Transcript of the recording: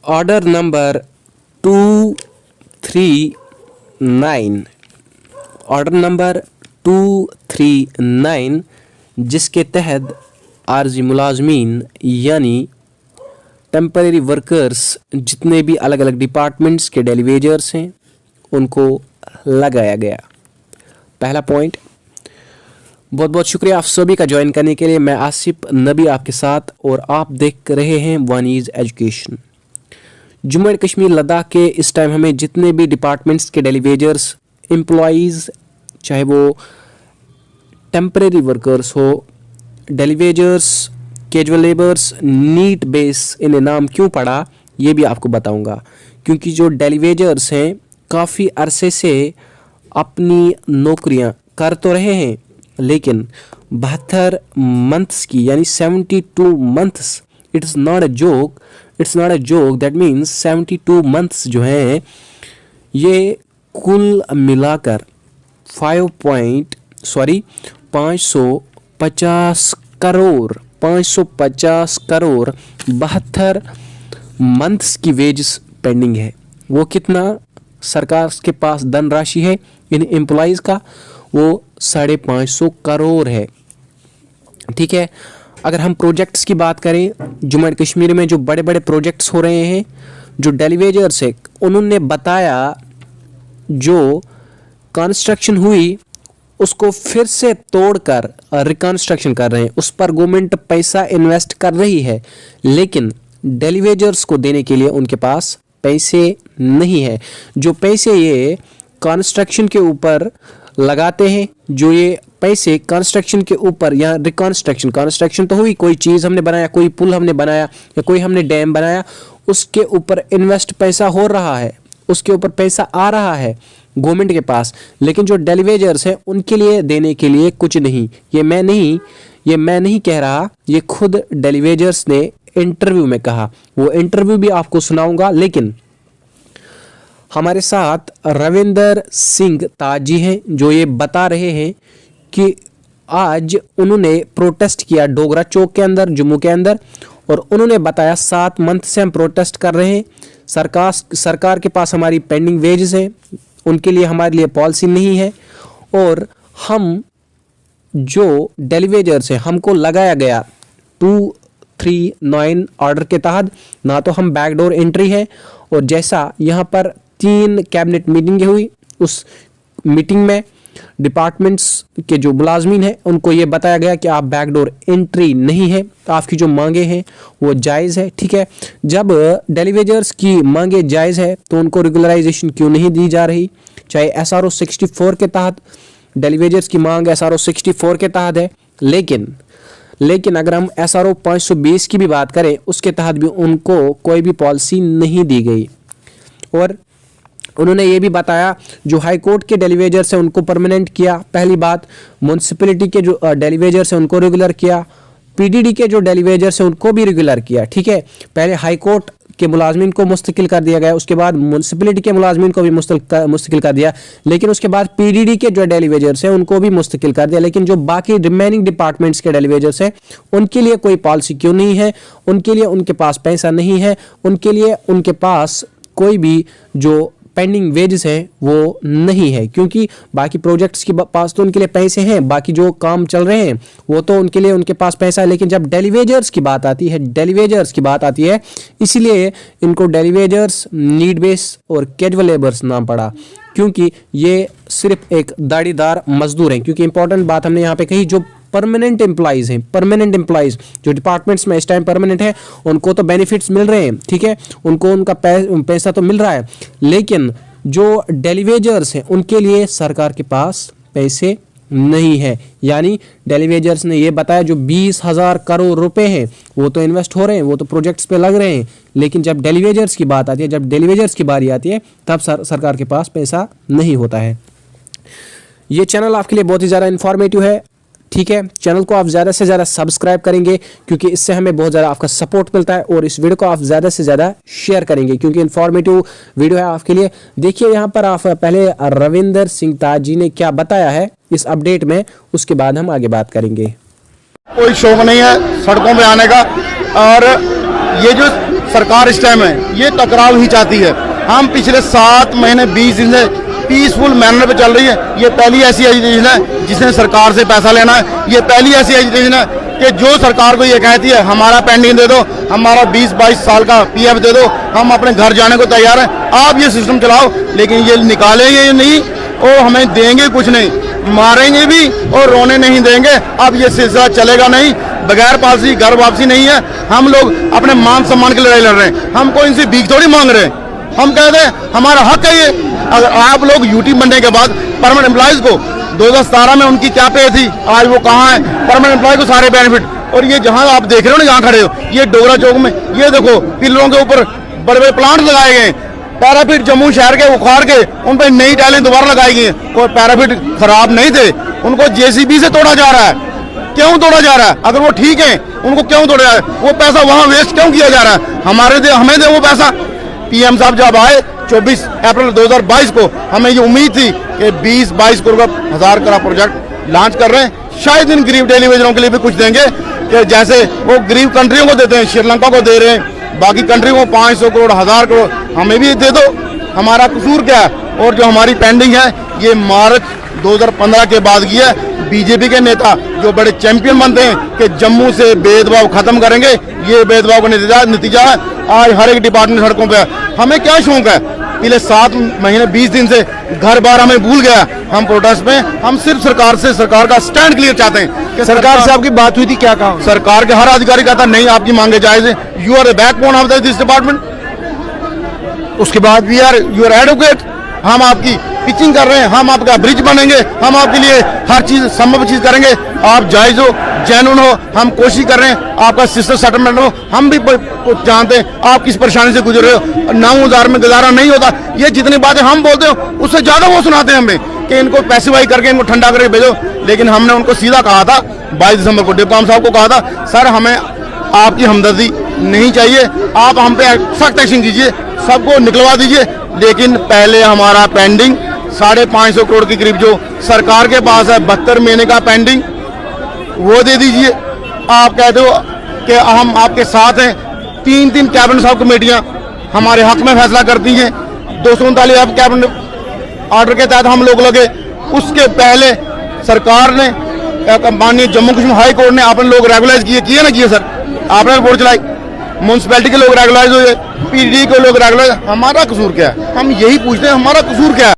Order number 239, order number 239 जिसके तहत आर्जी मुलाजमीन यानी टेम्परेरी वर्कर्स जितने भी अलग अलग डिपार्टमेंट्स के डेलीवेजर्स हैं उनको लगाया गया। पहला पॉइंट, बहुत बहुत शुक्रिया आप सभी का ज्वाइन करने के लिए। मैं आसिफ नबी आपके साथ और आप देख रहे हैं वनीज़ एजुकेशन। जम्मू एंड कश्मीर लद्दाख के इस टाइम हमें जितने भी डिपार्टमेंट्स के डेलीवेजर्स, एम्प्लॉयज़, चाहे वो टेम्परेरी वर्कर्स हो, डेलीवेजर्स, कैजुअल लेबर्स, नीट बेस, इन्हें नाम क्यों पड़ा ये भी आपको बताऊंगा। क्योंकि जो डेलीवेजर्स हैं काफ़ी अरसे से अपनी नौकरियां कर तो रहे हैं लेकिन 72 मंथ्स की यानी 72 months, it's not a joke, that means 72 months जो हैं ये कुल मिलाकर 550 करोड़ 72 मंथ्स की वेजेस पेंडिंग है। वो कितना सरकार के पास धनराशि है इन एम्प्लॉयज़ का, वो 550 करोड़ है। ठीक है, अगर हम प्रोजेक्ट्स की बात करें, जम्मू एंड कश्मीर में जो बड़े बड़े प्रोजेक्ट्स हो रहे हैं, जो डेलीवेजर्स है उन्होंने बताया जो कंस्ट्रक्शन हुई उसको फिर से तोड़कर रिकंस्ट्रक्शन कर रहे हैं, उस पर गवर्नमेंट पैसा इन्वेस्ट कर रही है लेकिन डेलीवेजर्स को देने के लिए उनके पास पैसे नहीं है। जो पैसे ये कंस्ट्रक्शन के ऊपर लगाते हैं, जो ये पैसे कंस्ट्रक्शन के ऊपर या कंस्ट्रक्शन तो हुई, कोई चीज़ हमने बनाया, कोई पुल हमने बनाया या कोई हमने डैम बनाया, उसके ऊपर इन्वेस्ट पैसा हो रहा है, उसके ऊपर पैसा आ रहा है गवर्नमेंट के पास, लेकिन जो डेलीवेजर्स हैं उनके लिए देने के लिए कुछ नहीं। ये मैं नहीं कह रहा, ये खुद डेलीवेजर्स ने इंटरव्यू में कहा। वो इंटरव्यू भी आपको सुनाऊंगा, लेकिन हमारे साथ रविंदर सिंह ताजी हैं जो ये बता रहे हैं कि आज उन्होंने प्रोटेस्ट किया डोगरा चौक के अंदर, जम्मू के अंदर, और उन्होंने बताया 7 मंथ से हम प्रोटेस्ट कर रहे हैं, सरकार के पास हमारी पेंडिंग वेजेस हैं, उनके लिए हमारे लिए पॉलिसी नहीं है, और हम जो डेलीवेजर्स हैं हमको लगाया गया 239 ऑर्डर के तहत, ना तो हम बैकडोर एंट्री है, और जैसा यहाँ पर 3 कैबिनेट मीटिंगें हुई, उस मीटिंग में डिपार्टमेंट्स के जो मुलाजमीन हैं उनको ये बताया गया कि आप बैकडोर एंट्री नहीं है, आपकी जो मांगे हैं वो जायज़ है। ठीक है, जब डेलीवेजर्स की मांगे जायज़ है तो उनको रेगुलराइजेशन क्यों नहीं दी जा रही? चाहे SRO 64 के तहत डेलीवेजर्स की मांग SRO 64 के तहत है, लेकिन अगर हम SRO 520 की भी बात करें उसके तहत भी उनको कोई भी पॉलिसी नहीं दी गई। और उन्होंने ये भी बताया जो हाई कोर्ट के डेलीवेजर्स हैं उनको परमानेंट किया, पहली बात। म्यूनसिपैलिटी के जो डेलीवेजर्स हैं उनको रेगुलर किया, PDD के जो डेलीवेजर्स हैं उनको भी रेगुलर किया। ठीक है, पहले हाई कोर्ट के मुलाजमीन को मुस्तकिल कर दिया गया, उसके बाद म्यूनसिपैलिटी के मुलाजमीन को भी मुस्तकिल कर दिया, लेकिन उसके बाद PDD के जो डेलीवेजर्स हैं उनको भी मुस्तकिल कर दिया। लेकिन जो बाकी रिमेनिंग डिपार्टमेंट्स के डेलीवेजर्स हैं उनके लिए कोई पॉलिसी क्यों नहीं है? उनके लिए उनके पास पैसा नहीं है, उनके लिए उनके पास कोई भी जो पेंडिंग वेजेस है वो नहीं है, क्योंकि बाकी प्रोजेक्ट्स के पास तो उनके लिए पैसे हैं, बाकी जो काम चल रहे हैं वो तो उनके लिए उनके पास पैसा है, लेकिन जब डेलीवेजर्स की बात आती है इसीलिए इनको डेलीवेजर्स, नीड बेस और कैजुअल लेबर्स नाम पड़ा, क्योंकि ये सिर्फ एक दाढ़ीदार मजदूर हैं। क्योंकि इंपॉर्टेंट बात हमने यहाँ पे कही, जो परमानेंट एम्प्लॉयज़ हैं, परमानेंट एम्प्लॉयज़ जो डिपार्टमेंट्स में इस टाइम परमानेंट है उनको तो बेनिफिट्स मिल रहे हैं, ठीक है, उनको उनका पैसा तो मिल रहा है, लेकिन जो डेलीवेजर्स हैं उनके लिए सरकार के पास पैसे नहीं है। यानी डेलीवेजर्स ने ये बताया जो 20,000 करोड़ रुपए हैं वो तो इन्वेस्ट हो रहे हैं, वो तो प्रोजेक्ट्स पे लग रहे हैं, लेकिन जब डेलीवेजर्स की बात आती है, जब डेलीवेजर्स की बारी आती है तब सरकार के पास पैसा नहीं होता है। ये चैनल आपके लिए बहुत ही ज़्यादा इन्फॉर्मेटिव है, ठीक है। चैनल को आप ज़्यादा से ज़्यादा सब्सक्राइब करेंगे क्योंकि इससे हमें बहुत ज़्यादा आपका सपोर्ट मिलता है, और इस वीडियो को आप ज़्यादा से ज़्यादा शेयर करेंगे क्योंकि इन्फॉर्मेटिव वीडियो है आपके लिए। देखिए यहाँ पर आप पहले रविंदर सिंह ताज जी ने क्या बताया है इस अपडेट में, उसके बाद हम आगे बात करेंगे। कोई शौक नहीं है सड़कों पे आने का, और ये जो सरकार इस टाइम है ये टकराव ही चाहती है। हम पिछले 7 महीने 20 दिन से पीसफुल मैनर पे चल रही है। ये पहली ऐसी एजुटेशन है जिसने सरकार से पैसा लेना है। ये पहली ऐसी एजुटेशन है कि जो सरकार को ये कहती है हमारा पेंडिंग दे दो, हमारा 20-22 साल का पीएफ दे दो, हम अपने घर जाने को तैयार हैं, आप ये सिस्टम चलाओ। लेकिन ये निकालेंगे नहीं और हमें देंगे कुछ नहीं, मारेंगे भी और रोने नहीं देंगे। अब ये सिलसिला चलेगा नहीं। बगैर पॉलिसी घर वापसी नहीं है। हम लोग अपने मान सम्मान की लड़ाई लड़ रहे हैं। हम कोई इनसे भीख थोड़ी मांग रहे हैं। हम कहते हैं हमारा हक है ये। अगर आप लोग यूटी बनने के बाद परमानेंट एम्प्लॉयज को 2017 में उनकी क्या पे थी, आज वो कहाँ है? परमानेंट एम्प्लॉय को सारे बेनिफिट। और ये जहाँ आप देख रहे हो ना, जहाँ खड़े हो, ये डोगरा चौक में, ये देखो पिलरों के ऊपर बड़े बड़े प्लांट लगाए गए। पैराफिट जम्मू शहर के उखाड़ के उन पर नई टाइलें दोबारा लगाई गई हैं। कोई पैराफिट खराब नहीं थे, उनको जेसीबी से तोड़ा जा रहा है। क्यों तोड़ा जा रहा है? अगर वो ठीक है उनको क्यों तोड़ा जा रहा है? वो पैसा वहाँ वेस्ट क्यों किया जा रहा है? हमें दे वो पैसा। पीएम साहब जब आए 24 अप्रैल 2022 को, हमें ये उम्मीद थी कि 20-22 करोड़ का 1000 करोड़ प्रोजेक्ट लॉन्च कर रहे हैं। शायद इन गरीब टेलीविजनों के लिए भी कुछ देंगे कि जैसे वो गरीब कंट्रियों को देते हैं, श्रीलंका को दे रहे हैं, बाकी कंट्रियों को 500 करोड़ 1000 करोड़, हमें भी दे दो। हमारा कसूर क्या है? और जो हमारी पेंडिंग है ये मार्च 2015 के बाद की है। बीजेपी के नेता जो बड़े चैंपियन बनते हैं कि जम्मू से भेदभाव खत्म करेंगे, ये भेदभाव का नतीजा है आज हर एक डिपार्टमेंट सड़कों पे है। हमें क्या शौक है? पिछले 7 महीने 20 दिन से घर बार हमें भूल गया। हम प्रोटेस्ट में, हम सिर्फ सरकार का स्टैंड क्लियर चाहते हैं कि सरकार से आपकी बात हुई थी, क्या कहा? सरकार के हर अधिकारी कहता नहीं आपकी मांगे जायज है। You are the backbone of this department. उसके बाद we are you are advocate. हम आपकी पिचिंग कर रहे हैं, हम आपका ब्रिज बनेंगे, हम आपके लिए हर चीज संभव चीज करेंगे। आप जायज हो, जेन्युइन हो, हम कोशिश कर रहे हैं आपका सिस्टम सेटलमेंट हो। हम भी जानते हैं आप किस परेशानी से गुजर रहे हो। 9000 में गुजारा नहीं होता। ये जितनी बातें हम बोलते हो उससे ज्यादा वो सुनाते हैं हमें कि इनको पैसिफाई करके इनको ठंडा करके भेजो। लेकिन हमने उनको सीधा कहा था 22 दिसंबर को डिप्टी साहब को कहा था, सर हमें आपकी हमदर्दी नहीं चाहिए, आप हम पे सख्त एक्शन कीजिए, सबको निकलवा दीजिए। लेकिन पहले हमारा पेंडिंग 550 करोड़ के करीब जो सरकार के पास है, 72 महीने का पेंडिंग, वो दे दीजिए। आप कहते हो कि हम आपके साथ हैं। 3 कैबिनेट सब कमेटियां हमारे हक में फैसला करती हैं। 239 कैबिनेट ऑर्डर के तहत हम लोग लगे। उसके पहले सरकार ने, माननीय जम्मू कश्मीर हाई कोर्ट ने अपने लोग रेगुलाइज किए ना किए सर? आपने रिपोर्ट चलाई, म्यूनसिपैलिटी के लोग रेगुलाइज हुए, पीडी के लोग रेगुलाइज। हमारा कसूर क्या है? हम यही पूछते हैं हमारा कसूर क्या है?